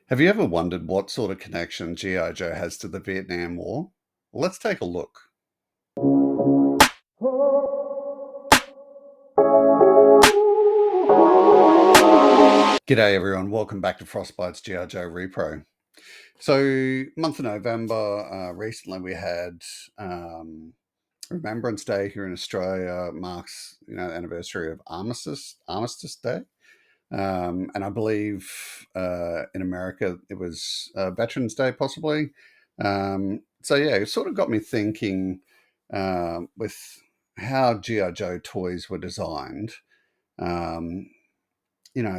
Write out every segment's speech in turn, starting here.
Have you ever wondered what sort of connection G.I. Joe has to the Vietnam War? Well, let's take a look. G'day everyone, welcome back to Frostbite's G.I. Joe Repro. So, month of November, recently we had Remembrance Day here in Australia, marks the anniversary of Armistice Day. And I believe in America it was Veterans Day, possibly. So yeah, it sort of got me thinking with how GI Joe toys were designed. Um,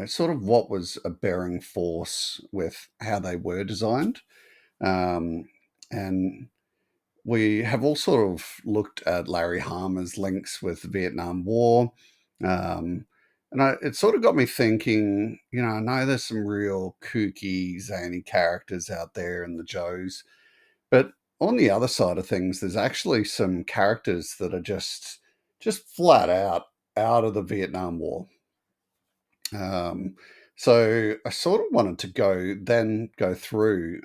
sort of what was a bearing force with how they were designed, um, and we have all sort of looked at Larry Hama's links with the Vietnam War. Um, it sort of got me thinking, I know there's some real kooky, zany characters out there in the Joes, but on the other side of things, there's actually some characters that are just flat out of the Vietnam War. Um, so I sort of wanted to go through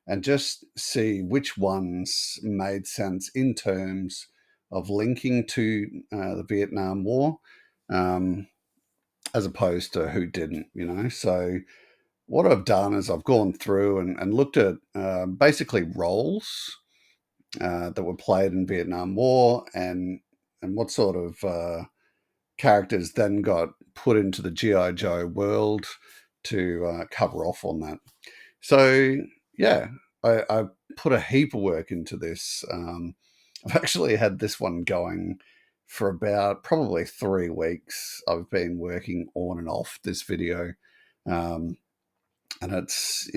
and just see which ones made sense in terms of linking to the Vietnam War, um, as opposed to who didn't. So what I've done is I've gone through and looked at basically roles that were played in Vietnam War and what sort of characters then got put into the G.I. Joe world to cover off on that. So, yeah, I put a heap of work into this. I've actually had this one going for about probably 3 weeks. I've been working on and off this video. Um, and it's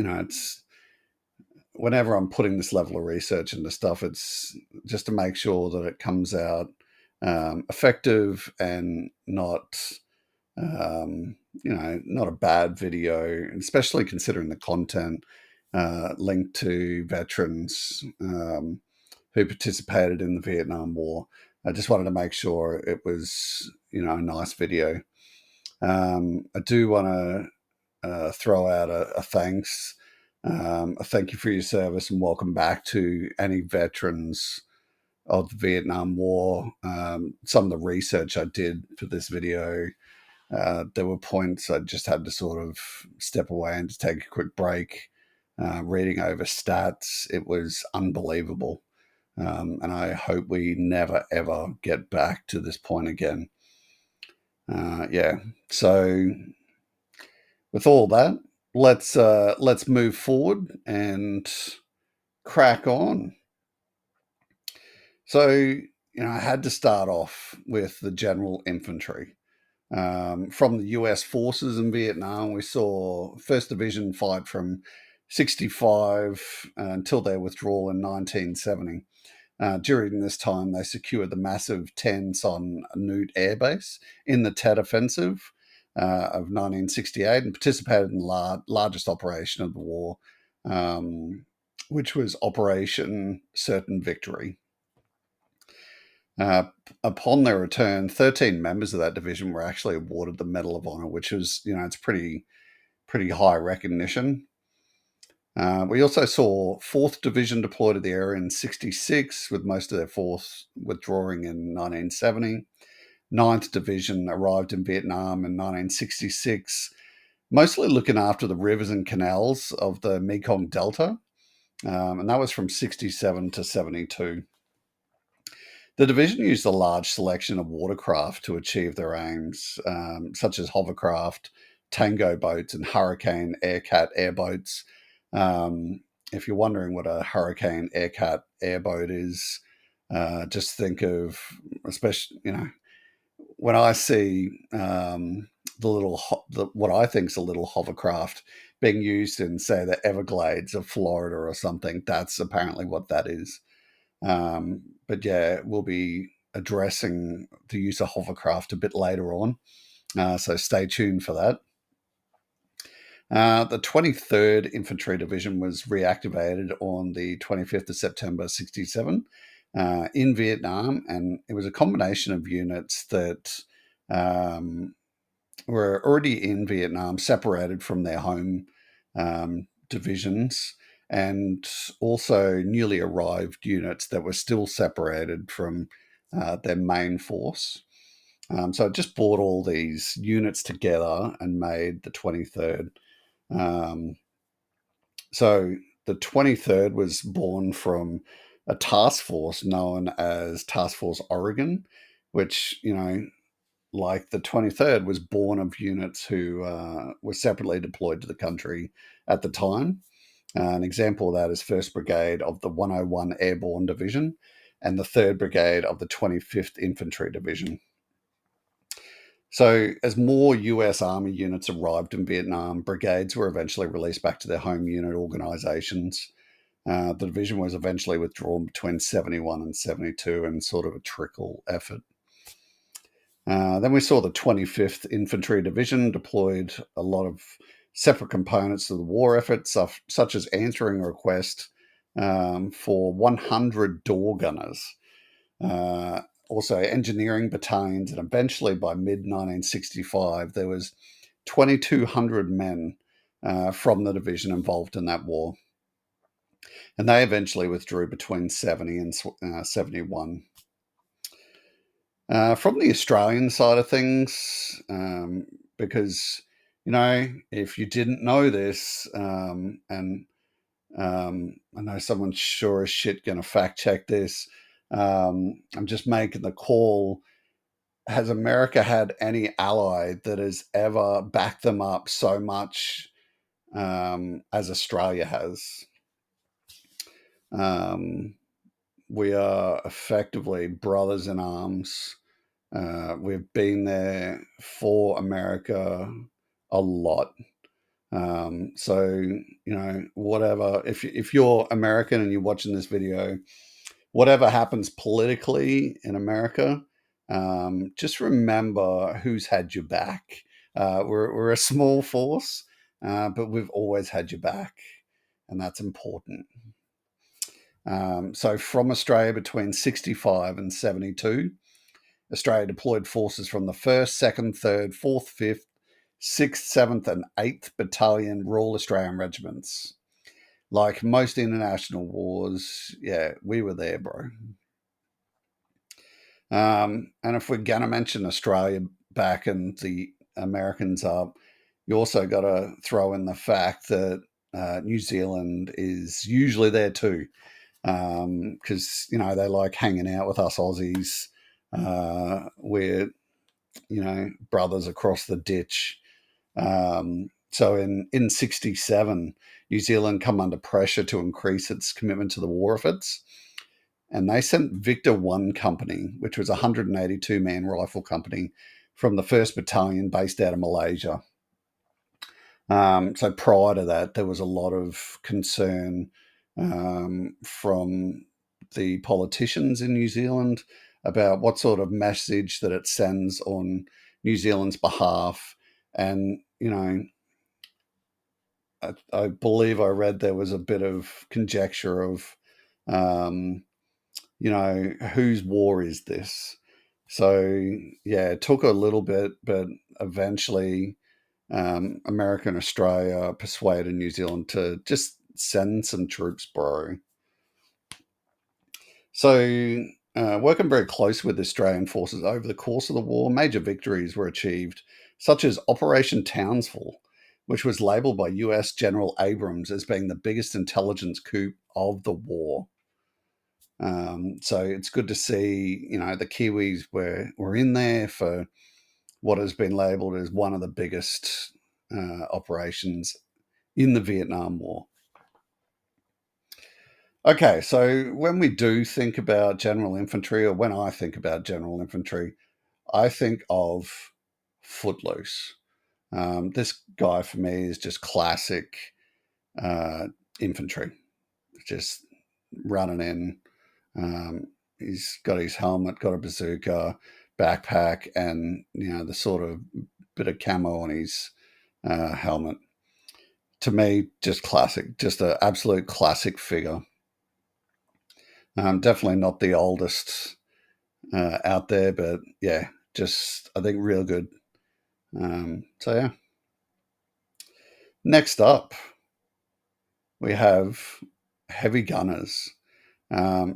whenever I'm putting this level of research into stuff, it's just to make sure that it comes out effective and not a bad video, especially considering the content linked to veterans who participated in the Vietnam War. I just wanted to make sure it was, a nice video. I do want to throw out a thanks. A thank you for your service and welcome back to any veterans of the Vietnam War. Some of the research I did for this video, there were points I just had to sort of step away and just take a quick break. Reading over stats, it was unbelievable. And I hope we never, ever get back to this point again. Yeah. So with all that, let's move forward and crack on. So, I had to start off with the general infantry. From the US forces in Vietnam, we saw 1st Division fight from 65 until their withdrawal in 1970. During this time, they secured the massive Ten Son Nut Air Base in the Tet Offensive of 1968 and participated in the largest operation of the war, which was Operation Certain Victory. Upon their return, 13 members of that division were actually awarded the Medal of Honor, which was, it's pretty high recognition. We also saw 4th Division deployed to the area in 66, with most of their force withdrawing in 1970. 9th Division arrived in Vietnam in 1966, mostly looking after the rivers and canals of the Mekong Delta, and that was from 67 to 72. The division used a large selection of watercraft to achieve their aims, such as hovercraft, tango boats, and Hurricane Aircat airboats. If you're wondering what a Hurricane Aircat airboat is, just think of, especially, when I see what I think is a little hovercraft being used in, say, the Everglades of Florida or something, that's apparently what that is. But yeah, we'll be addressing the use of hovercraft a bit later on, so stay tuned for that. The 23rd Infantry Division was reactivated on the 25th of September 67 in Vietnam, and it was a combination of units that were already in Vietnam, separated from their home divisions, and also newly arrived units that were still separated from their main force. So it just brought all these units together and made the 23rd. Um, so the 23rd was born from a task force known as Task Force Oregon, which, like the 23rd, was born of units who were separately deployed to the country at the time. An example of that is 1st Brigade of the 101 Airborne Division and the 3rd Brigade of the 25th Infantry Division. So, as more US Army units arrived in Vietnam, brigades were eventually released back to their home unit organizations. The division was eventually withdrawn between 71 and 72 in sort of a trickle effort. Then we saw the 25th Infantry Division deployed a lot of separate components to the war effort, such as answering a request for 100 door gunners, also engineering battalions, and eventually by mid-1965, there was 2,200 men from the division involved in that war. And they eventually withdrew between 70 and 71. From the Australian side of things, because, if you didn't know this, and I know someone's sure as shit going to fact check this, I'm just making the call. Has America had any ally that has ever backed them up so much as Australia has? We are effectively brothers in arms. We've been there for America a lot. So, whatever, if you're American and you're watching this video, whatever happens politically in America, just remember who's had your back. We're a small force, but we've always had your back, and that's important. So from Australia between 65 and 72, Australia deployed forces from the 1st, 2nd, 3rd, 4th, 5th, 6th, 7th, and 8th Battalion Royal Australian Regiments. Like most international wars, yeah, we were there, bro. And if we're going to mention Australia back and the Americans up, you also got to throw in the fact that New Zealand is usually there too, because they like hanging out with us Aussies. We're brothers across the ditch. So in 67, New Zealand come under pressure to increase its commitment to the war efforts. And they sent Victor 1 Company, which was a 182-man rifle company from the 1st Battalion based out of Malaysia. So prior to that, there was a lot of concern from the politicians in New Zealand about what sort of message that it sends on New Zealand's behalf. And, I believe I read there was a bit of conjecture of, whose war is this? So, yeah, it took a little bit, but eventually America and Australia persuaded New Zealand to just send some troops, bro. So, working very close with Australian forces over the course of the war, major victories were achieved, such as Operation Townsville, which was labeled by US General Abrams as being the biggest intelligence coup of the war. So it's good to see, the Kiwis were in there for what has been labelled as one of the biggest operations in the Vietnam War. Okay, so when we do think about general infantry, or when I think about general infantry, I think of Footloose. This guy for me is just classic infantry, just running in. He's got his helmet, got a bazooka, backpack, and the sort of bit of camo on his helmet. To me, just classic, just an absolute classic figure. Definitely not the oldest out there, but yeah, just I think real good. So yeah. Next up, we have heavy gunners.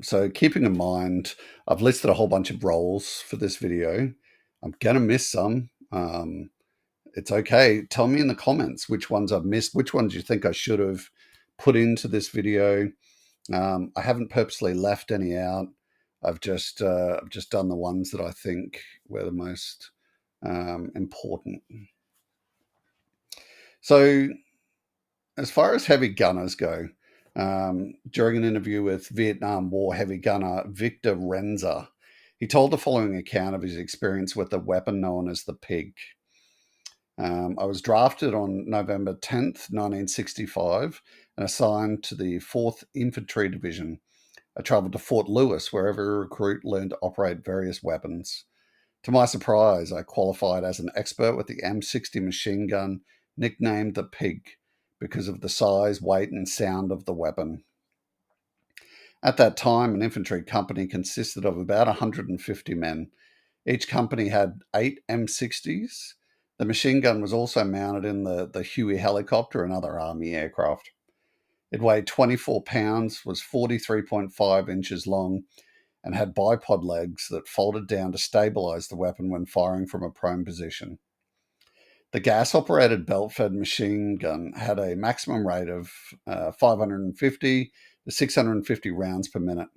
So keeping in mind, I've listed a whole bunch of roles for this video. I'm going to miss some. It's okay. Tell me in the comments which ones I've missed, which ones you think I should have put into this video. I haven't purposely left any out. I've just done the ones that I think were the most important. So as far as heavy gunners go, during an interview with Vietnam War heavy gunner Victor Renza, he told the following account of his experience with the weapon known as the pig. I was drafted on November 10th, 1965, and assigned to the 4th Infantry Division. I travelled to Fort Lewis, where every recruit learned to operate various weapons. To my surprise, I qualified as an expert with the M60 machine gun, nicknamed the Pig, because of the size, weight, and sound of the weapon. At that time, an infantry company consisted of about 150 men. Each company had 8 M60s. The machine gun was also mounted in the Huey helicopter and other Army aircraft. It weighed 24 pounds, was 43.5 inches long, and had bipod legs that folded down to stabilize the weapon when firing from a prone position. The gas-operated belt-fed machine gun had a maximum rate of 550 to 650 rounds per minute.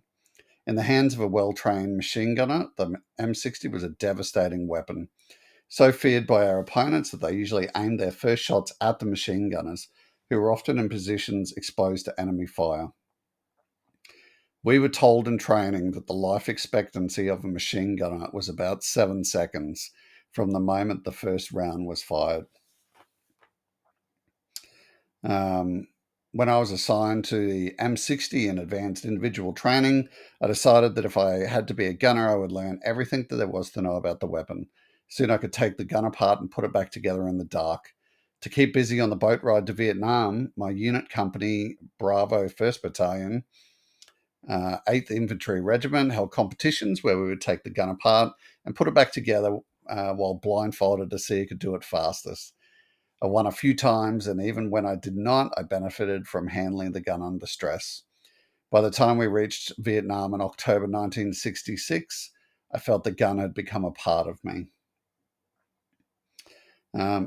In the hands of a well-trained machine gunner, the M60 was a devastating weapon, so feared by our opponents that they usually aimed their first shots at the machine gunners, who were often in positions exposed to enemy fire. We were told in training that the life expectancy of a machine gunner was about 7 seconds from the moment the first round was fired. When I was assigned to the M60 in advanced individual training, I decided that if I had to be a gunner, I would learn everything that there was to know about the weapon. Soon I could take the gun apart and put it back together in the dark. To keep busy on the boat ride to Vietnam, my unit company, Bravo 1st Battalion, 8th Infantry Regiment, held competitions where we would take the gun apart and put it back together while blindfolded to see who could do it fastest. I won a few times, and even when I did not, I benefited from handling the gun under stress. By the time we reached Vietnam in October 1966, I felt the gun had become a part of me.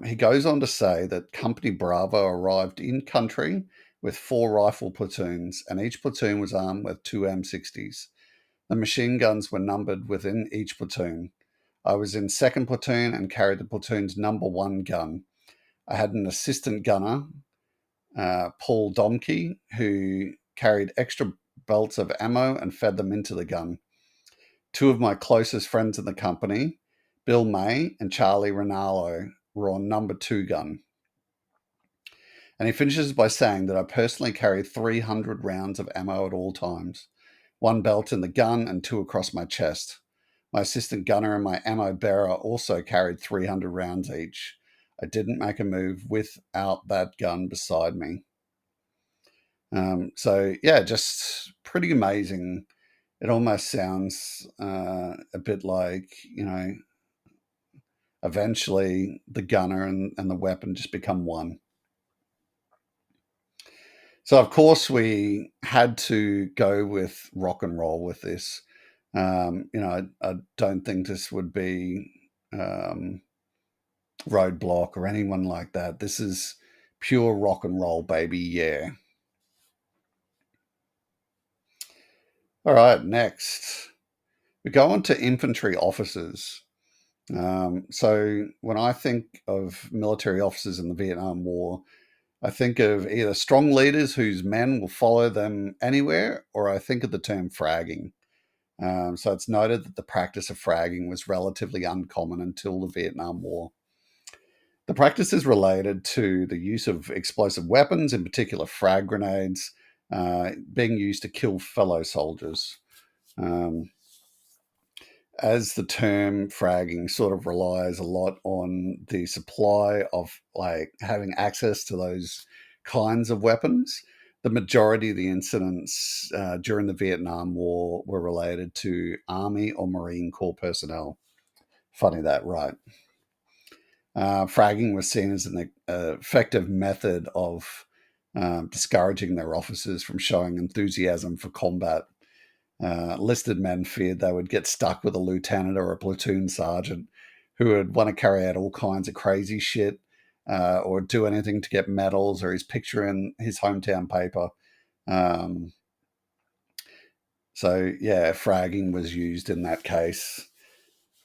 He goes on to say that Company Bravo arrived in country with 4 rifle platoons, and each platoon was armed with 2 M60s. The machine guns were numbered within each platoon. I was in 2nd platoon and carried the platoon's number 1 gun. I had an assistant gunner, Paul Domke, who carried extra belts of ammo and fed them into the gun. 2 of my closest friends in the company, Bill May and Charlie Rinaldo, were on number 2 gun. And he finishes by saying that I personally carry 300 rounds of ammo at all times, 1 belt in the gun and 2 across my chest. My assistant gunner and my ammo bearer also carried 300 rounds each. I didn't make a move without that gun beside me. So yeah, just pretty amazing. It almost sounds a bit like, eventually the gunner and the weapon just become one. So of course we had to go with rock and roll with this. I don't think this would be Roadblock or anyone like that. This is pure rock and roll, baby. Yeah. All right, next we go on to infantry officers. So when I think of military officers in the Vietnam War, I think of either strong leaders whose men will follow them anywhere, or I think of the term fragging. So it's noted that the practice of fragging was relatively uncommon until the Vietnam War. The practice is related to the use of explosive weapons, in particular frag grenades, being used to kill fellow soldiers. Um, as the term fragging sort of relies a lot on the supply of like having access to those kinds of weapons, the majority of the incidents during the Vietnam War were related to Army or Marine Corps personnel. Funny that, right? Fragging was seen as an effective method of discouraging their officers from showing enthusiasm for combat. Listed men feared they would get stuck with a lieutenant or a platoon sergeant who would want to carry out all kinds of crazy shit or do anything to get medals or his picture in his hometown paper. Um, so, yeah, fragging was used in that case.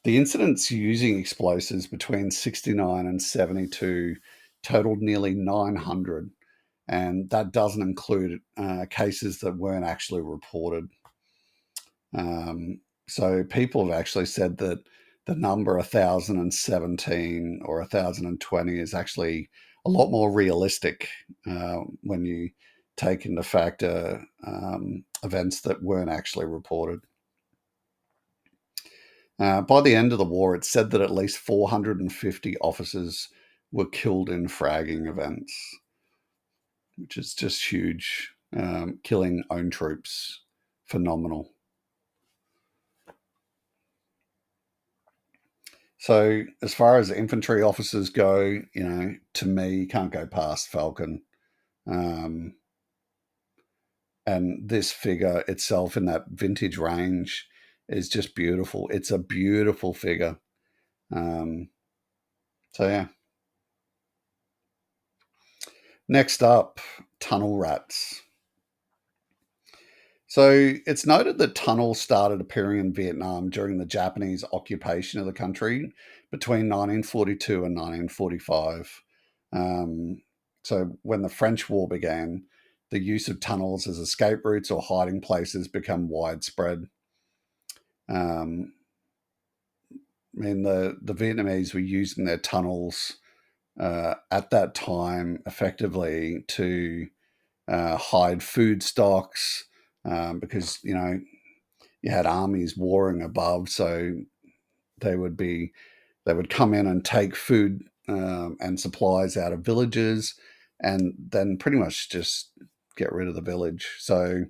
The incidents using explosives between 69 and 72 totaled nearly 900, and that doesn't include cases that weren't actually reported. So people have actually said that the number 1017 or 1020 is actually a lot more realistic when you take into factor events that weren't actually reported. By the end of the war, it's said that at least 450 officers were killed in fragging events, which is just huge. Killing own troops, phenomenal. So, as far as infantry officers go, to me, you can't go past Falcon. Um, and this figure itself in that vintage range is just beautiful. It's a beautiful figure. Um, so, yeah. Next up, tunnel rats. So it's noted that tunnels started appearing in Vietnam during the Japanese occupation of the country between 1942 and 1945. Um, so when the French War began, the use of tunnels as escape routes or hiding places became widespread. The Vietnamese were using their tunnels at that time effectively to hide food stocks because, you had armies warring above, so they would come in and take food and supplies out of villages, and then pretty much just get rid of the village. So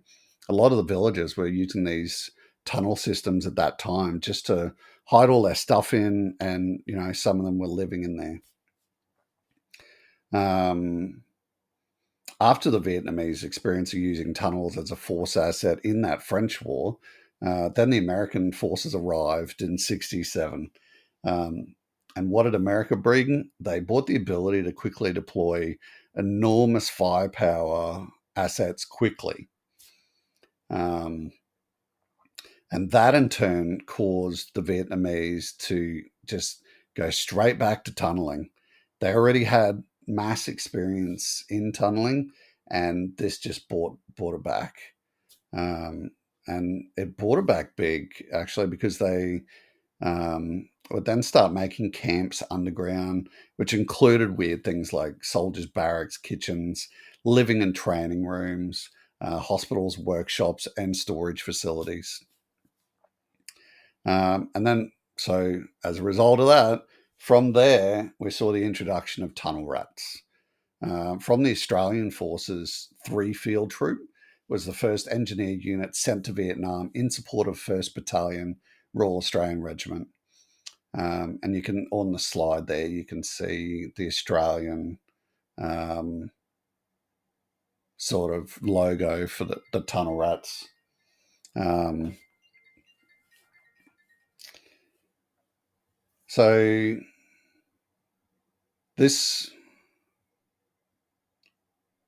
a lot of the villagers were using these tunnel systems at that time just to hide all their stuff in, and some of them were living in there. After the Vietnamese experience of using tunnels as a force asset in that French war, then the American forces arrived in 67. Um, and what did America bring? They brought the ability to quickly deploy enormous firepower assets quickly. Um, and that in turn caused the Vietnamese to just go straight back to tunneling. They already had mass experience in tunneling, and this just brought it back. Um, and it brought it back big, actually, because they would then start making camps underground, which included weird things like soldiers' barracks, kitchens, living and training rooms, hospitals, workshops, and storage facilities. And then, so as a result of that, from there, we saw the introduction of tunnel rats. From the Australian Forces 3 Field Troop was the first engineer unit sent to Vietnam in support of 1st Battalion, Royal Australian Regiment. And you can, on the slide there, you can see the Australian sort of logo for the tunnel rats. So this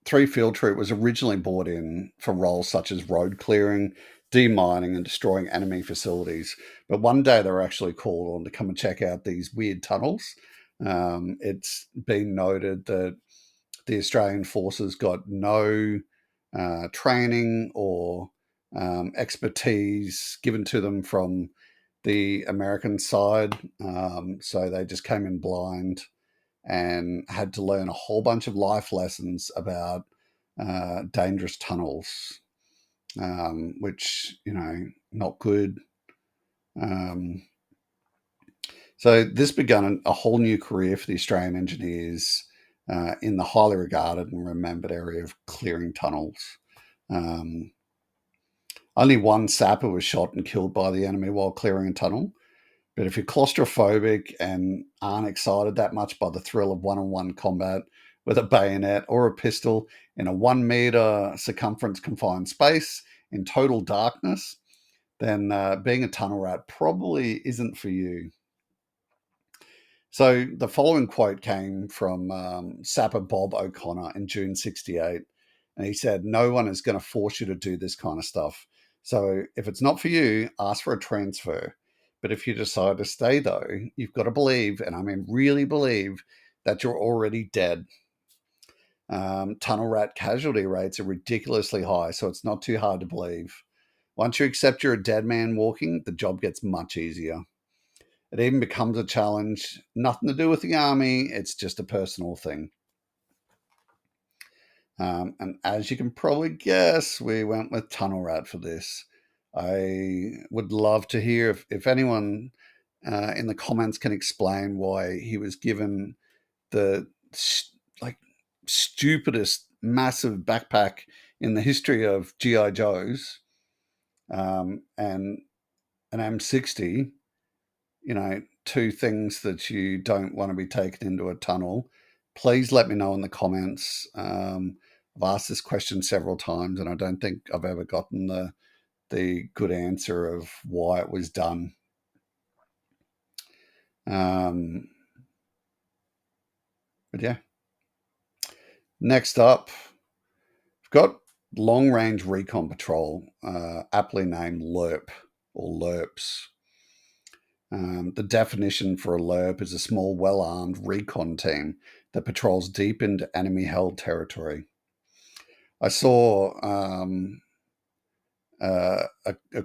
3 Field Troop was originally brought in for roles such as road clearing, demining, and destroying enemy facilities. But one day they were actually called on to come and check out these weird tunnels. It's been noted that the Australian forces got no training or expertise given to them from the American side. So they just came in blind and had to learn a whole bunch of life lessons about dangerous tunnels, which, not good. So this began a whole new career for the Australian engineers in the highly regarded and remembered area of clearing tunnels. Only one sapper was shot and killed by the enemy while clearing a tunnel. But if you're claustrophobic and aren't excited that much by the thrill of one-on-one combat, with a bayonet or a pistol in a 1 meter circumference confined space in total darkness, then being a tunnel rat probably isn't for you. So the following quote came from Sapper Bob O'Connor in June 68. And he said, "No one is going to force you to do this kind of stuff. So if it's not for you, ask for a transfer. But if you decide to stay, though, you've got to believe, and I mean really believe, that you're already dead. Tunnel rat casualty rates are ridiculously high, so it's not too hard to believe. Once you accept you're a dead man walking, the job gets much easier. It even becomes a challenge. Nothing to do with the army. It's just a personal thing." And as you can probably guess, we went with Tunnel Rat for this. I would love to hear if anyone in the comments can explain why he was given the like stupidest massive backpack in the history of GI Joes, and an M60. Two things that you don't want to be taken into a tunnel. Please let me know in the comments. I've asked this question several times, and I don't think I've ever gotten the good answer of why it was done. But yeah. Next up, we've got Long Range Recon Patrol, aptly named LERP or LERPs. The definition for a LERP is a small, well-armed recon team that patrols deep into enemy-held territory. I saw a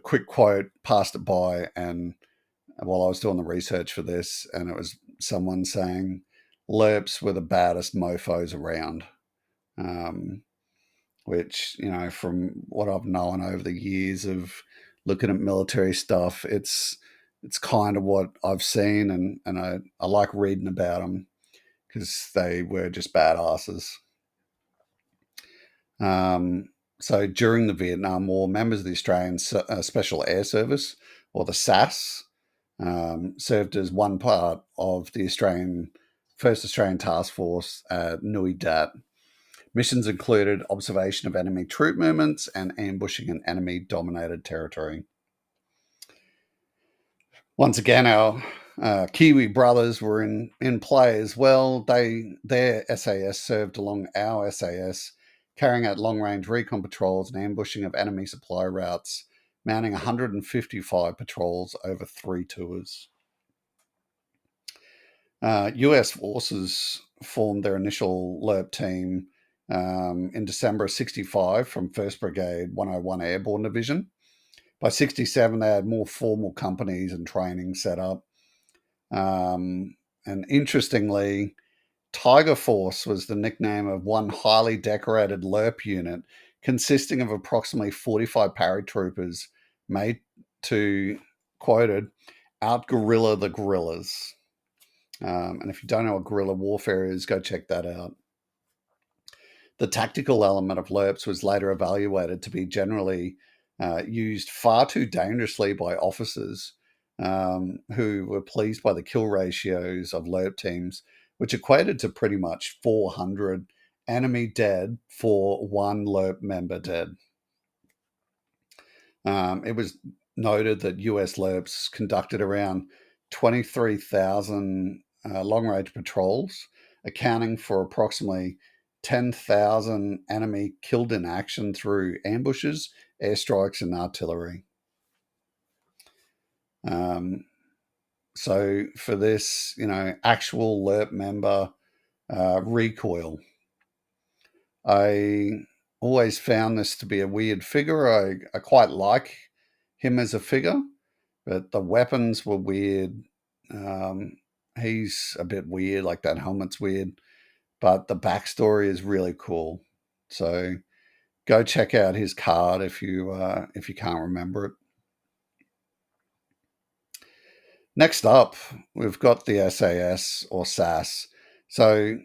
quick quote, passed it by, and while I was doing the research for this, and it was someone saying, "LERPs were the baddest mofo's around," which, from what I've known over the years of looking at military stuff, it's kind of what I've seen, and I like reading about them because they were just badasses. So during the Vietnam War, members of the Australian Special Air Service, or the SAS, served as one part of the first Australian Task Force at Nui Dat. Missions included observation of enemy troop movements and ambushing an enemy-dominated territory. Once again, our Kiwi brothers were in play as well. Their SAS served along our SAS, carrying out long-range recon patrols and ambushing of enemy supply routes, mounting 155 patrols over 3 tours. US forces formed their initial LERP team in December of 65 from 1st Brigade 101 Airborne Division. By 67, they had more formal companies and training set up. And interestingly, Tiger Force was the nickname of one highly decorated LERP unit consisting of approximately 45 paratroopers made to, quoted, out-guerrilla the guerrillas. And if you don't know what guerrilla warfare is, go check that out. The tactical element of LERPs was later evaluated to be generally used far too dangerously by officers who were pleased by the kill ratios of LERP teams, which equated to pretty much 400 enemy dead for one LERP member dead. It was noted that US LERPs conducted around 23,000 long-range patrols, accounting for approximately 10,000 enemy killed in action through ambushes, airstrikes, and artillery. So for this, actual LERP member recoil, I always found this to be a weird figure. I quite like him as a figure, but the weapons were weird. He's a bit weird, like that helmet's weird, but the backstory is really cool. So go check out his card if you can't remember it. Next up, we've got the SAS or SAS. So,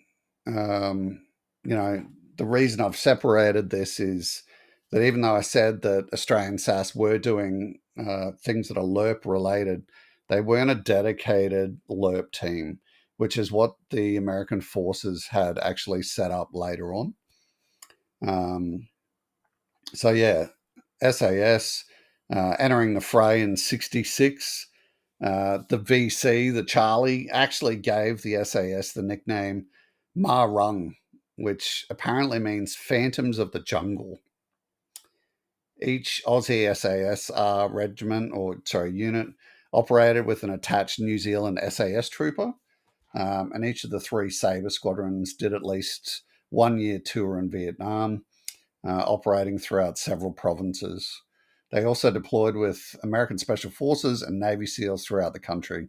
the reason I've separated this is that even though I said that Australian SAS were doing things that are LERP related, they weren't a dedicated LERP team. which is what the American forces had actually set up later on. Um, so yeah, SAS entering the fray in '66. The VC, the Charlie, actually gave the SAS the nickname Ma Rung, which apparently means Phantoms of the Jungle. Each Aussie SASR regiment, or sorry, unit, operated with an attached New Zealand SAS trooper, and each of the three Sabre squadrons did at least 1 year tour in Vietnam, operating throughout several provinces. They also deployed with American Special Forces and Navy SEALs throughout the country.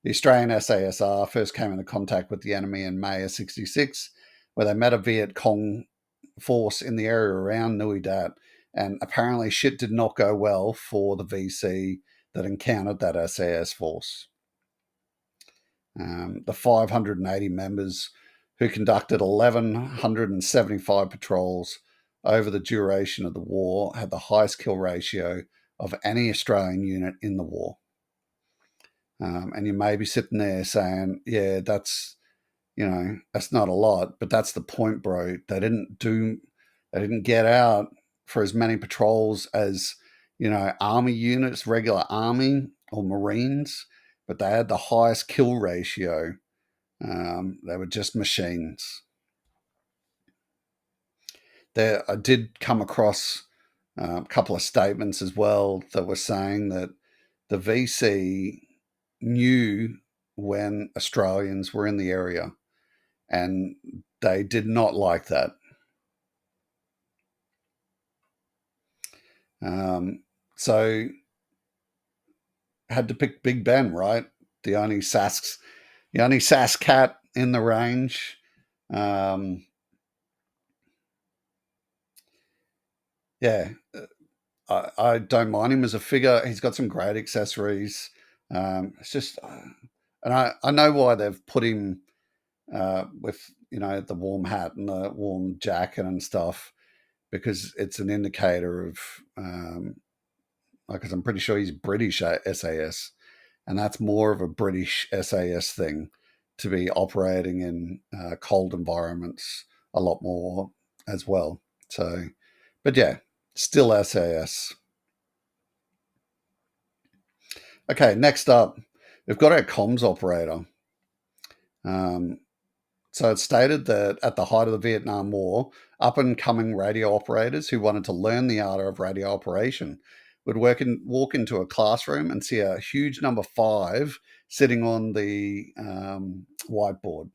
The Australian SASR first came into contact with the enemy in May of '66, where they met a Viet Cong force in the area around Nui Dat, and apparently shit did not go well for the VC that encountered that SAS force. The 580 members who conducted 1,175 patrols over the duration of the war had the highest kill ratio of any Australian unit in the war. And you may be sitting there saying, yeah, that's not a lot, but that's the point, bro. They didn't get out for as many patrols as, army units, regular army or Marines, but they had the highest kill ratio. They were just machines. I did come across a couple of statements as well that were saying that the VC knew when Australians were in the area, and they did not like that. So had to pick Big Ben, right? The only Sask cat in the range. Yeah, I don't mind him as a figure. He's got some great accessories. It's just, and I know why they've put him with the warm hat and the warm jacket and stuff, because it's an indicator of, because I'm pretty sure he's British SAS, and that's more of a British SAS thing, to be operating in cold environments a lot more as well. So, but yeah, still SAS. Okay, next up, we've got our comms operator. So it's stated that at the height of the Vietnam War, up and coming radio operators who wanted to learn the art of radio operation would walk into a classroom and see a huge number 5 sitting on the whiteboard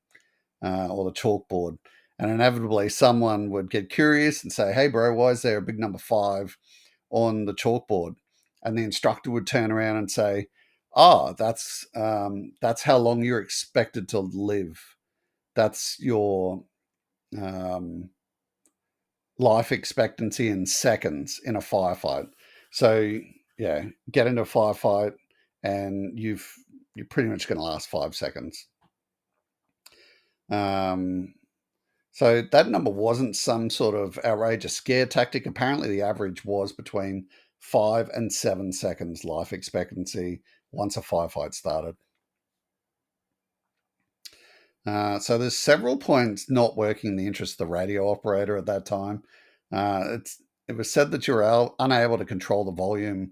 or the chalkboard. And inevitably, someone would get curious and say, "Hey, bro, why is there a big number 5 on the chalkboard?" And the instructor would turn around and say, "Oh, that's how long you're expected to live. That's your um, life expectancy in seconds in a firefight." So yeah, get into a firefight, and you're pretty much going to last 5 seconds. So that number wasn't some sort of outrageous scare tactic. Apparently, the average was between 5 and 7 seconds life expectancy once a firefight started. So there's several points not working in the interest of the radio operator at that time. It was said that you were unable to control the volume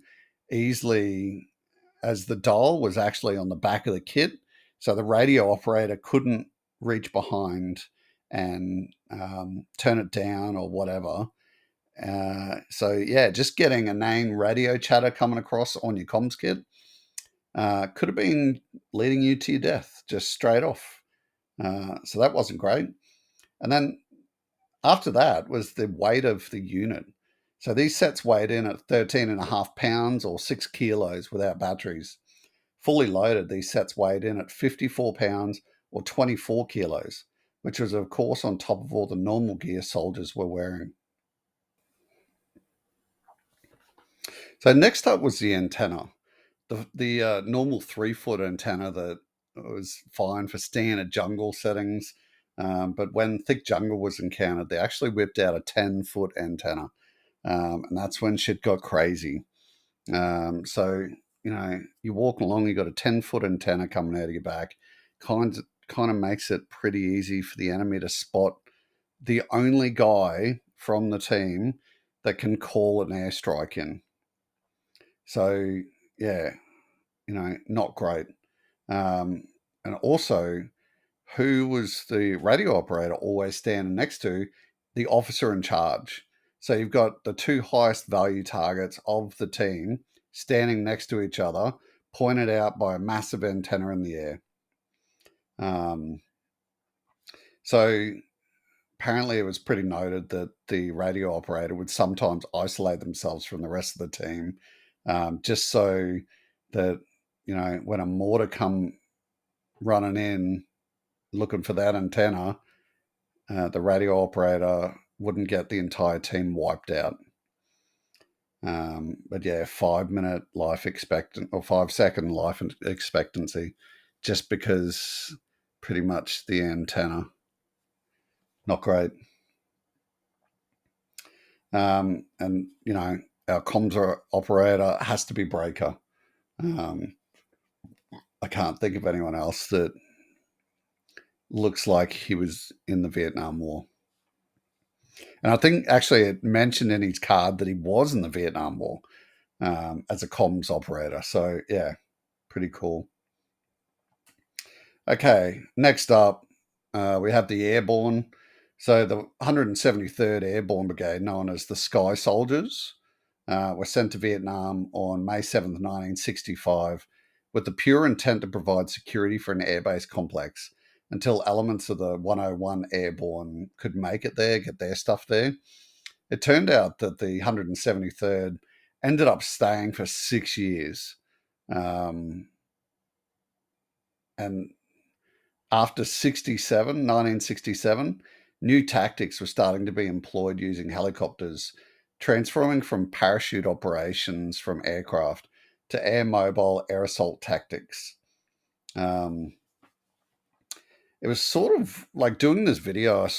easily, as the dial was actually on the back of the kit, so the radio operator couldn't reach behind and turn it down or whatever. So yeah, just getting a name radio chatter coming across on your comms kit could have been leading you to your death just straight off. So that wasn't great. And then after that was the weight of the unit. So these sets weighed in at 13.5 pounds or 6 kilos without batteries. Fully loaded, these sets weighed in at 54 pounds or 24 kilos, which was, of course, on top of all the normal gear soldiers were wearing. So next up was the antenna. The normal 3-foot antenna that was fine for standard jungle settings. But when thick jungle was encountered, they actually whipped out a 10-foot antenna. And that's when shit got crazy. So, you're walking along, you got a 10-foot antenna coming out of your back. kind of makes it pretty easy for the enemy to spot the only guy from the team that can call an airstrike in. So yeah, not great. And also, who was the radio operator always standing next to? The officer in charge. So you've got the two highest value targets of the team standing next to each other, pointed out by a massive antenna in the air. So apparently it was pretty noted that the radio operator would sometimes isolate themselves from the rest of the team, just so that, when a mortar come running in looking for that antenna, the radio operator wouldn't get the entire team wiped out. But yeah, 5-minute life expectant or 5-second life expectancy, just because pretty much the antenna, not great. And our comms operator has to be Breaker. I can't think of anyone else that looks like he was in the Vietnam War. And I think actually it mentioned in his card that he was in the Vietnam War as a comms operator. So yeah, pretty cool. Okay, next up, we have the Airborne. So the 173rd Airborne Brigade, known as the Sky Soldiers, were sent to Vietnam on May 7th, 1965, with the pure intent to provide security for an airbase complex until elements of the 101 Airborne could make it there, get their stuff there. It turned out that the 173rd ended up staying for 6 years. And after 1967, new tactics were starting to be employed using helicopters, transforming from parachute operations from aircraft to air mobile air assault tactics. It was sort of like doing this video, I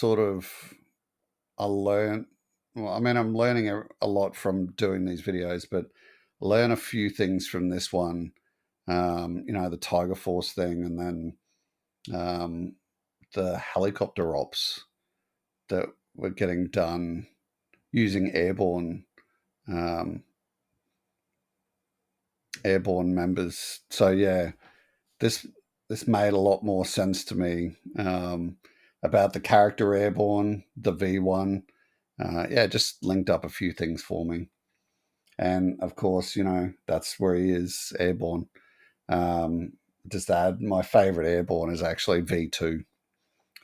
learned, well, I mean, I'm learning a lot from doing these videos, but learn a few things from this one, the Tiger Force thing, and then the helicopter ops that were getting done using airborne members. So yeah, this made a lot more sense to me, about the character Airborne, the V1. Just linked up a few things for me. And of course, that's where he is, Airborne. Just to add, my favorite Airborne is actually V2,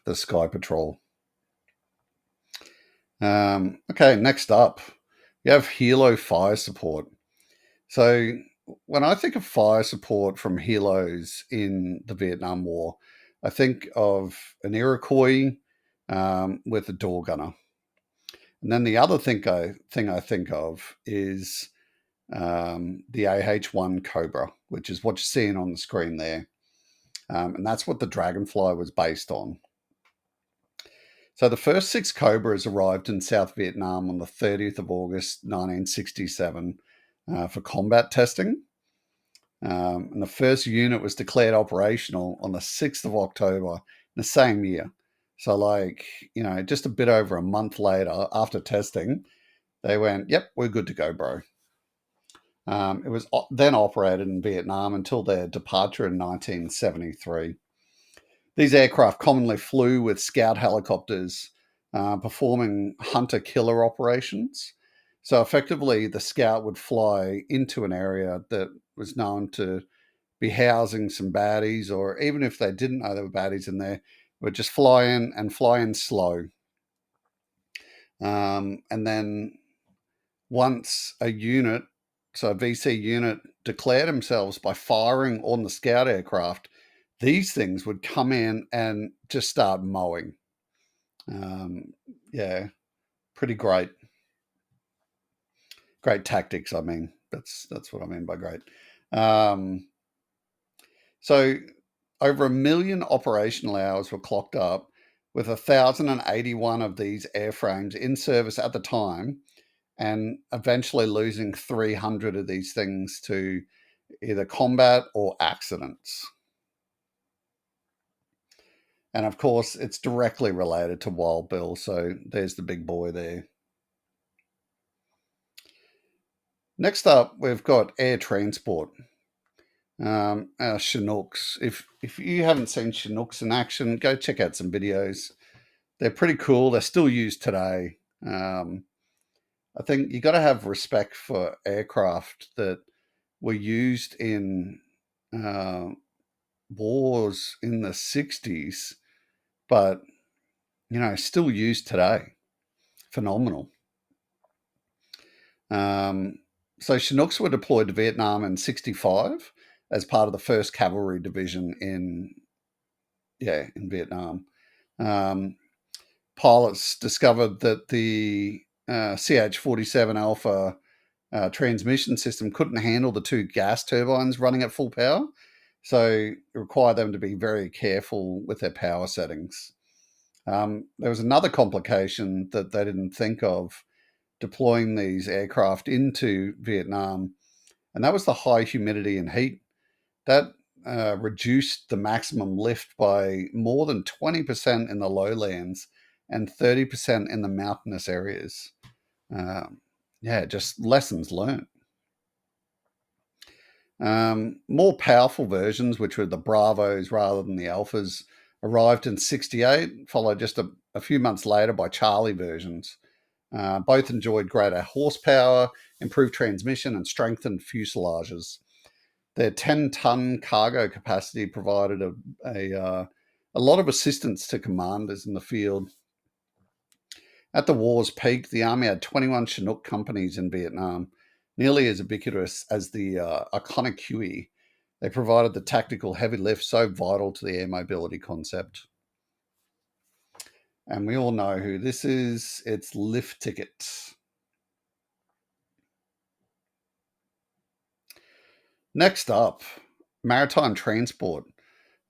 the Sky Patrol. Okay, next up, you have Helo Fire Support. So when I think of fire support from helos in the Vietnam War, I think of an Iroquois with a door gunner. And then the other thing I think of is the AH-1 Cobra, which is what you're seeing on the screen there. And that's what the Dragonfly was based on. So the first 6 Cobras arrived in South Vietnam on the 30th of August, 1967, for combat testing. And the first unit was declared operational on the 6th of October the same year. So just a bit over a month later, after testing, they went, yep, we're good to go, bro. It was then operated in Vietnam until their departure in 1973. These aircraft commonly flew with scout helicopters, performing hunter-killer operations. So effectively, the scout would fly into an area that was known to be housing some baddies, or even if they didn't know there were baddies in there, would just fly in slow. And then once a unit, so a VC unit, declared themselves by firing on the scout aircraft, these things would come in and just start mowing. Pretty great. Great tactics, I mean. That's what I mean by great. So over 1 million operational hours were clocked up, with 1,081 of these airframes in service at the time, and eventually losing 300 of these things to either combat or accidents. And of course, it's directly related to Wild Bill. So there's the big boy there. Next up, we've got air transport. Our Chinooks. If you haven't seen Chinooks in action, go check out some videos. They're pretty cool. They're still used today. I think you got to have respect for aircraft that were used in uh, wars in the 60s, but still used today. Phenomenal. Um, so Chinooks were deployed to Vietnam in '65 as part of the First Cavalry Division in Vietnam. Um, Pilots discovered that the CH-47 Alpha transmission system couldn't handle the two gas turbines running at full power, so it required them to be very careful with their power settings. There was another complication that they didn't think of deploying these aircraft into Vietnam, and that was the high humidity and heat. That reduced the maximum lift by more than 20% in the lowlands and 30% in the mountainous areas. Just lessons learned. More powerful versions, which were the Bravos rather than the Alphas, arrived in '68, followed just a few months later by Charlie versions. Both enjoyed greater horsepower, improved transmission, and strengthened fuselages. Their 10-ton cargo capacity provided a lot of assistance to commanders in the field. At the war's peak, the Army had 21 Chinook companies in Vietnam, nearly as ubiquitous as the iconic Huey. They provided the tactical heavy lift so vital to the air mobility concept. And we all know who this is. It's Lift Ticket. Next up, Maritime Transport.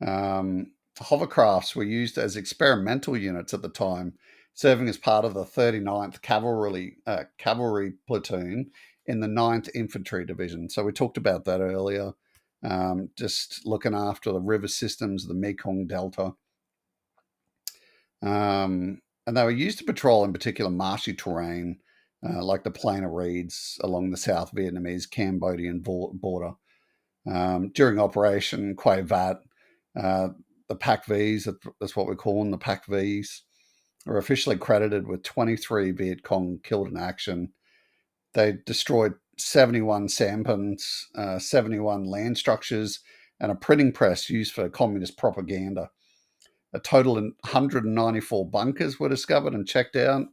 Hovercrafts were used as experimental units at the time, serving as part of the 39th Cavalry Platoon in the 9th Infantry Division. So we talked about that earlier, just looking after the river systems of the Mekong Delta. And they were used to patrol, in particular, marshy terrain, like the Plain of Reeds along the South Vietnamese-Cambodian border. During Operation Quay Vat, the PAC Vs, that's what we call them, the PAC Vs, are officially credited with 23 Viet Cong killed in action. They destroyed 71 sampans, 71 land structures, and a printing press used for communist propaganda. A total of 194 bunkers were discovered and checked out.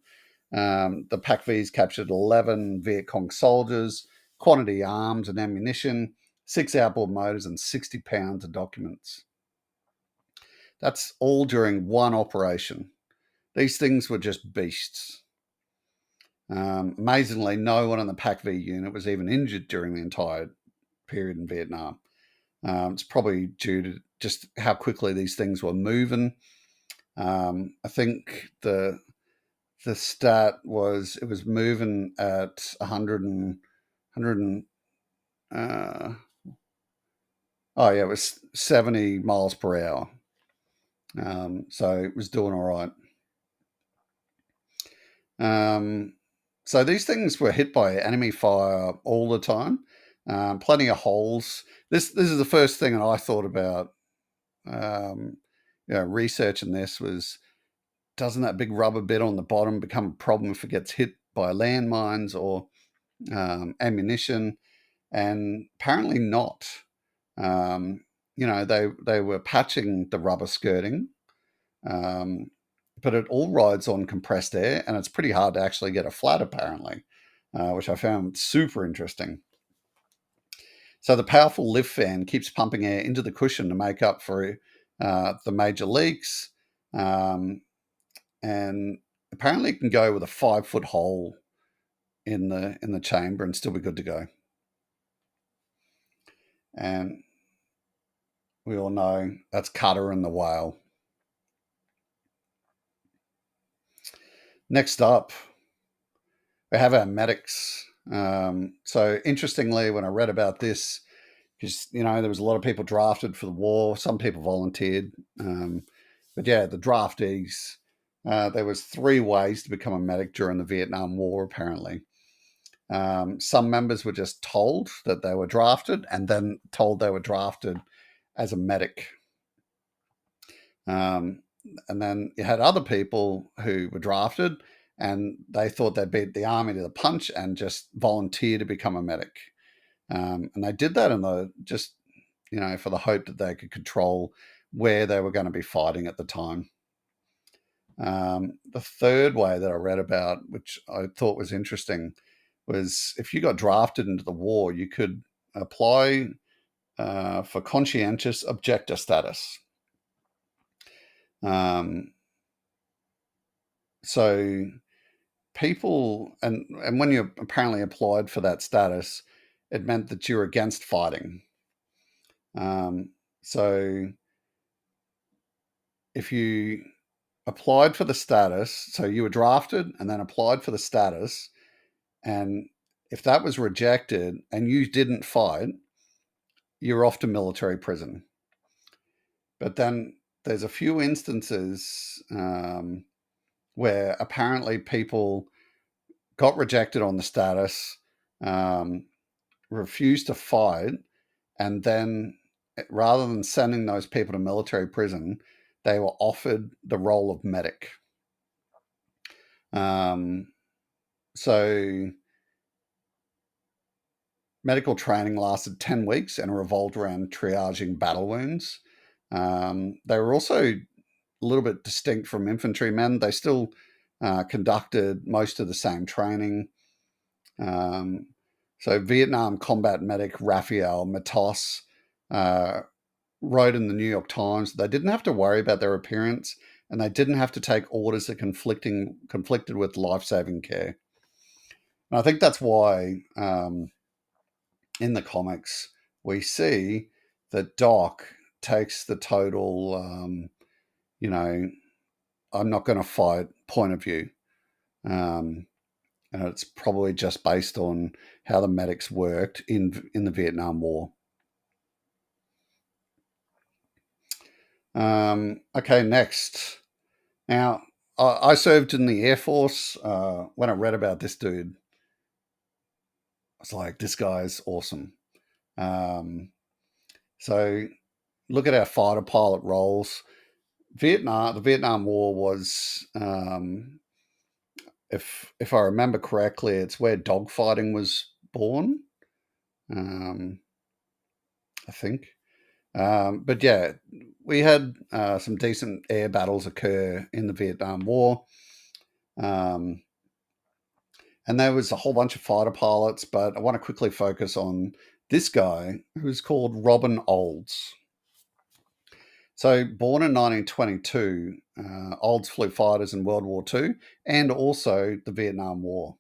The PAC Vs captured 11 Viet Cong soldiers, quantity arms and ammunition, 6 outboard motors, and 60 pounds of documents. That's all during one operation. These things were just beasts. Amazingly, no one in the PAC V unit was even injured during the entire period in Vietnam. It's probably due to just how quickly these things were moving. I think the stat was it was moving at 100 it was 70 miles per hour. So it was doing all right. So these things were hit by enemy fire all the time. Plenty of holes. This is the first thing that I thought about. Researching this was, doesn't that big rubber bit on the bottom become a problem if it gets hit by landmines or ammunition? And apparently not. They were patching the rubber skirting, but it all rides on compressed air, and it's pretty hard to actually get a flat, apparently, which I found super interesting. So the powerful lift fan keeps pumping air into the cushion to make up for the major leaks, and apparently it can go with a 5-foot hole in the chamber and still be good to go. And we all know that's Cutter and the Whale. Next up, we have our medics. So interestingly, when I read about this, because there was a lot of people drafted for the war, some people volunteered. But yeah, the draftees. There was 3 ways to become a medic during the Vietnam War, apparently. Some members were just told that they were drafted and then told they were drafted as a medic. Um, and then you had other people who were drafted and they thought they beat the army to the punch and just volunteered to become a medic. And they did that in the just, for the hope that they could control where they were going to be fighting at the time. The third way that I read about, which I thought was interesting, was if you got drafted into the war, you could apply for conscientious objector status. So people, and when you apparently applied for that status, it meant that you were against fighting. So if you applied for the status, so you were drafted and then applied for the status, and if that was rejected and you didn't fight, you're off to military prison. But then there's a few instances where apparently people got rejected on the status, refused to fight, and then rather than sending those people to military prison, they were offered the role of medic. So medical training lasted 10 weeks and revolved around triaging battle wounds. They were also a little bit distinct from infantrymen. They still conducted most of the same training. So Vietnam combat medic Raphael Matos wrote in the New York Times they didn't have to worry about their appearance and they didn't have to take orders that conflicted with life-saving care. And I think that's why in the comics we see that Doc takes the total, I'm not going to fight point of view. And it's probably just based on how the medics worked in the Vietnam War. Okay, next. Now, I served in the Air Force. When I read about this dude, I was like, this guy's awesome. So look at our fighter pilot roles. The Vietnam War was, if I remember correctly, it's where dogfighting was born. I think. But yeah, we had some decent air battles occur in the Vietnam War. And there was a whole bunch of fighter pilots, but I want to quickly focus on this guy who's called Robin Olds. So, born in 1922, Olds flew fighters in World War II and also the Vietnam War.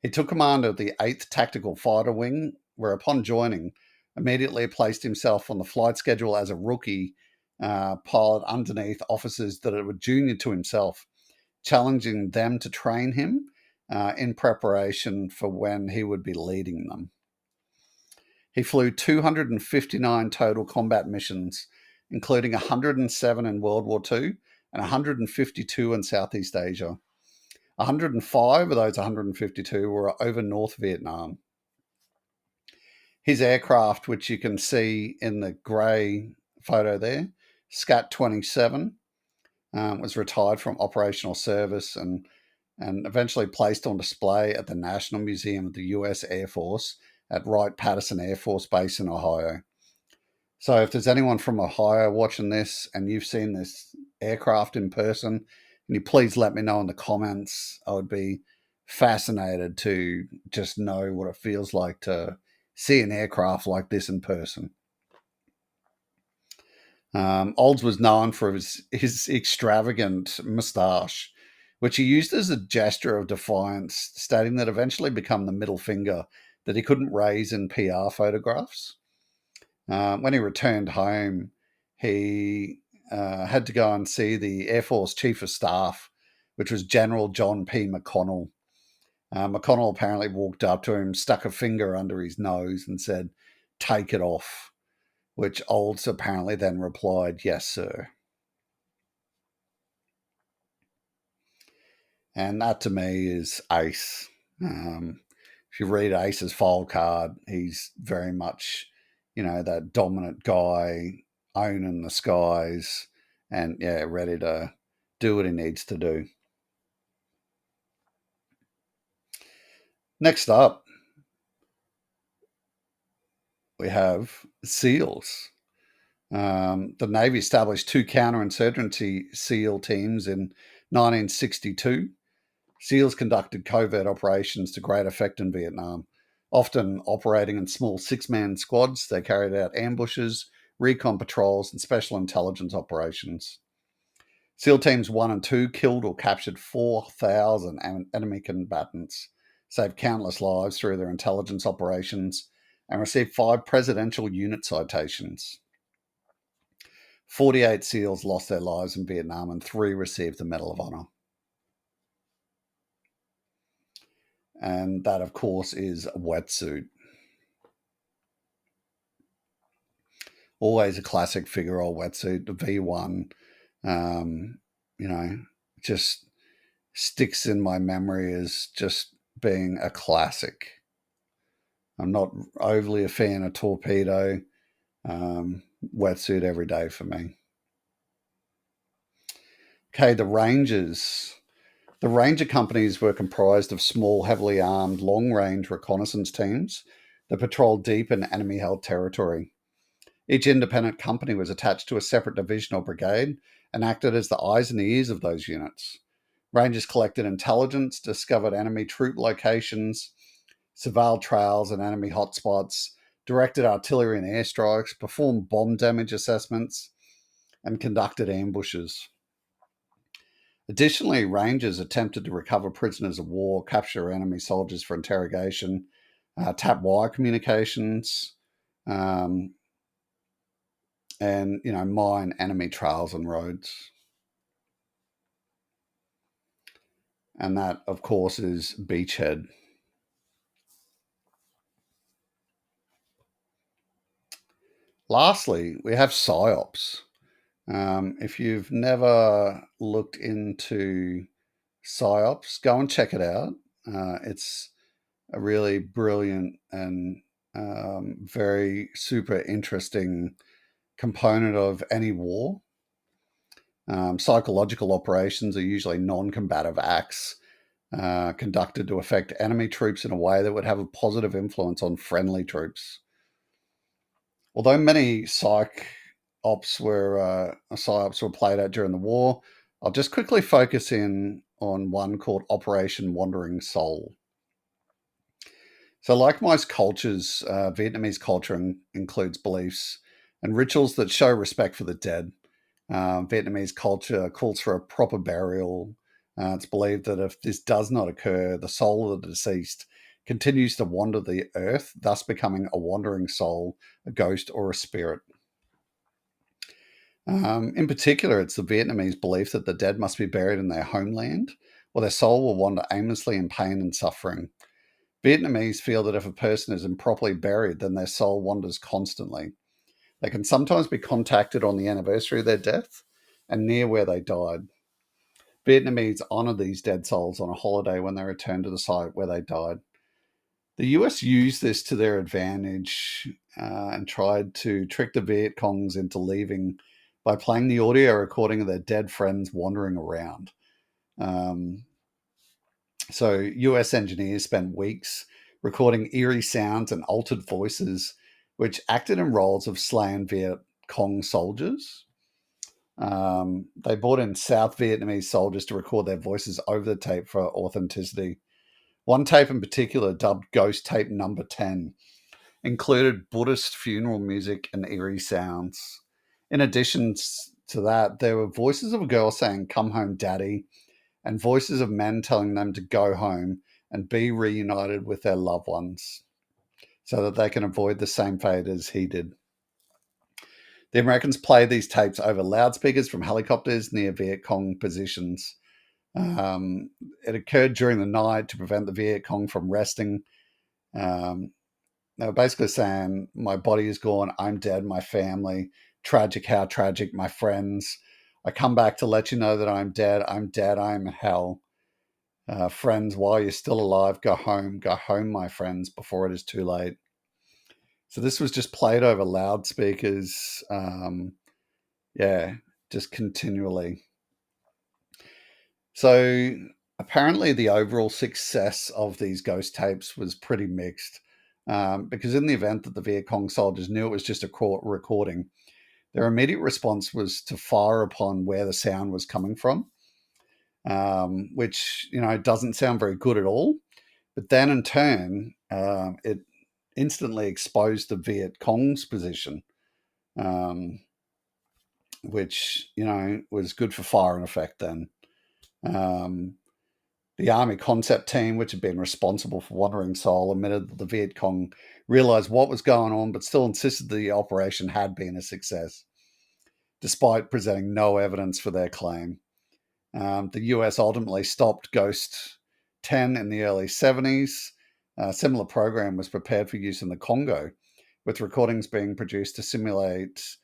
He took command of the 8th Tactical Fighter Wing, where upon joining, immediately placed himself on the flight schedule as a rookie pilot underneath officers that were junior to himself, challenging them to train him in preparation for when he would be leading them. He flew 259 total combat missions, including 107 in World War II and 152 in Southeast Asia. 105 of those 152 were over North Vietnam. His aircraft, which you can see in the grey photo there, Scat 27, was retired from operational service and eventually placed on display at the National Museum of the U.S. Air Force at Wright-Patterson Air Force Base in Ohio. So if there's anyone from Ohio watching this and you've seen this aircraft in person, can you please let me know in the comments? I would be fascinated to just know what it feels like to see an aircraft like this in person. Olds was known for his extravagant moustache, which he used as a gesture of defiance, stating that eventually became the middle finger that he couldn't raise in PR photographs. When he returned home, he had to go and see the Air Force Chief of Staff, which was General John P. McConnell. McConnell apparently walked up to him, stuck a finger under his nose, and said, "Take it off," which Olds apparently then replied, "Yes, sir." And that to me is Ace. If you read Ace's file card, he's very much, that dominant guy owning the skies and, yeah, ready to do what he needs to do. Next up, we have SEALs. The Navy established two counterinsurgency SEAL teams in 1962. SEALs conducted covert operations to great effect in Vietnam. Often operating in small six-man squads, they carried out ambushes, recon patrols, and special intelligence operations. SEAL Teams 1 and 2 killed or captured 4,000 enemy combatants, saved countless lives through their intelligence operations, and received 5 presidential unit citations. 48 SEALs lost their lives in Vietnam and 3 received the Medal of Honor. And that, of course, is a wetsuit. Always a classic figure-old wetsuit. The V1, just sticks in my memory as just being a classic. I'm not overly a fan of torpedo. Wetsuit every day for me. Okay, the Rangers. The Ranger companies were comprised of small, heavily armed, long-range reconnaissance teams that patrolled deep in enemy-held territory. Each independent company was attached to a separate division or brigade and acted as the eyes and ears of those units. Rangers collected intelligence, discovered enemy troop locations, surveilled trails and enemy hotspots, directed artillery and airstrikes, performed bomb damage assessments, and conducted ambushes. Additionally, Rangers attempted to recover prisoners of war, capture enemy soldiers for interrogation, tap wire communications, um, and mine enemy trails and roads. And that, of course, is Beachhead. Lastly, we have PSYOPs. If you've never looked into PSYOPs, go and check it out. It's a really brilliant and very super interesting component of any war. Psychological operations are usually non-combative acts conducted to affect enemy troops in a way that would have a positive influence on friendly troops. Although many psyops were played out during the war, I'll just quickly focus in on one called Operation Wandering Soul. So, like most cultures, Vietnamese culture includes beliefs and rituals that show respect for the dead. Vietnamese culture calls for a proper burial. It's believed that if this does not occur, the soul of the deceased continues to wander the earth, thus becoming a wandering soul, a ghost, or a spirit. In particular, it's the Vietnamese belief that the dead must be buried in their homeland, or their soul will wander aimlessly in pain and suffering. Vietnamese feel that if a person is improperly buried, then their soul wanders constantly. They can sometimes be contacted on the anniversary of their death and near where they died. Vietnamese honor these dead souls on a holiday when they return to the site where they died. The US used this to their advantage and tried to trick the Viet Congs into leaving by playing the audio recording of their dead friends wandering around. So US engineers spent weeks recording eerie sounds and altered voices, which acted in roles of slain Viet Cong soldiers. They brought in South Vietnamese soldiers to record their voices over the tape for authenticity. One tape in particular, dubbed Ghost Tape Number 10, included Buddhist funeral music and eerie sounds. In addition to that, there were voices of a girl saying, "Come home, daddy," and voices of men telling them to go home and be reunited with their loved ones so that they can avoid the same fate as he did. The Americans played these tapes over loudspeakers from helicopters near Viet Cong positions. It occurred during the night to prevent the Viet Cong from resting. They were basically saying, "My body is gone. I'm dead. My family. Tragic. How tragic. My friends. I come back to let you know that I'm dead. I'm dead. I'm in hell." Friends, while you're still alive, go home, my friends, before it is too late. So this was just played over loudspeakers, yeah, just continually. So apparently the overall success of these ghost tapes was pretty mixed, because in the event that the Viet Cong soldiers knew it was just a recording, their immediate response was to fire upon where the sound was coming from, which, doesn't sound very good at all. But then in turn, it instantly exposed the Viet Cong's position, which, was good for fire and effect then. The Army concept team, which had been responsible for Wandering Soul, admitted that the Viet Cong realized what was going on, but still insisted the operation had been a success, despite presenting no evidence for their claim. The US ultimately stopped Ghost 10 in the early 70s. A similar program was prepared for use in the Congo, with recordings being produced to simulate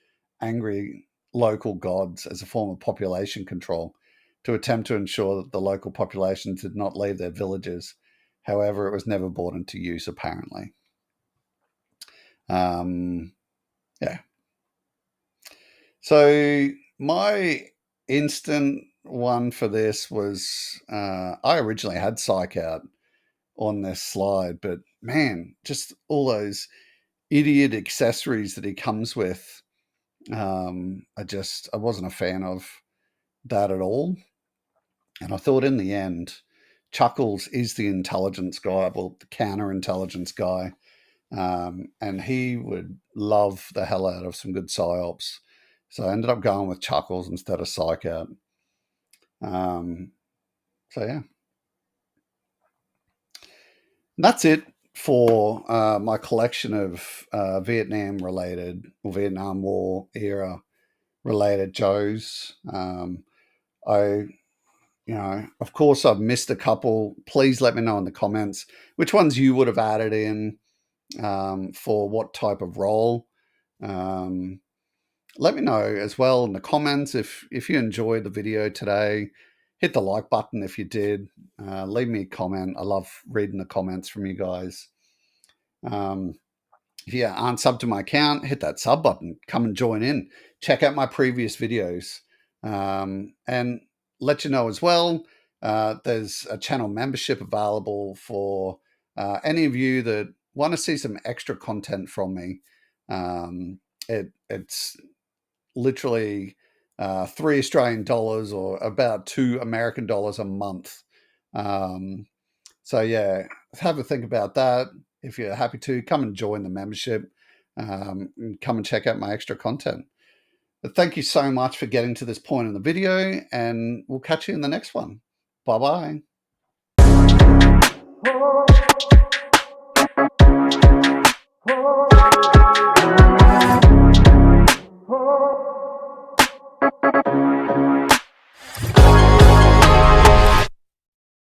angry local gods as a form of population control, to attempt to ensure that the local populations did not leave their villages. However, it was never brought into use, apparently. Yeah. So my instant one for this was, I originally had Psych Out on this slide, but man, just all those idiot accessories that he comes with, I wasn't a fan of that at all. And I thought in the end, Chuckles is the intelligence guy, well, the counterintelligence guy. And he would love the hell out of some good psyops. So I ended up going with Chuckles instead of Psych Out. So yeah. And that's it for my collection of Vietnam related, or Vietnam War era related Joes. Of course, I've missed a couple. Please let me know in the comments which ones you would have added in, for what type of role. Let me know as well in the comments if you enjoyed the video today. Hit the like button if you did. Leave me a comment. I love reading the comments from you guys. If you aren't subbed to my account, hit that sub button. Come and join in. Check out my previous videos. And let you know as well, there's a channel membership available for any of you that want to see some extra content from me. It's literally $3 Australian or about $2 American a month. So yeah, have a think about that. If you're happy to, come and join the membership, and come and check out my extra content. But thank you so much for getting to this point in the video, and we'll catch you in the next one. Bye-bye.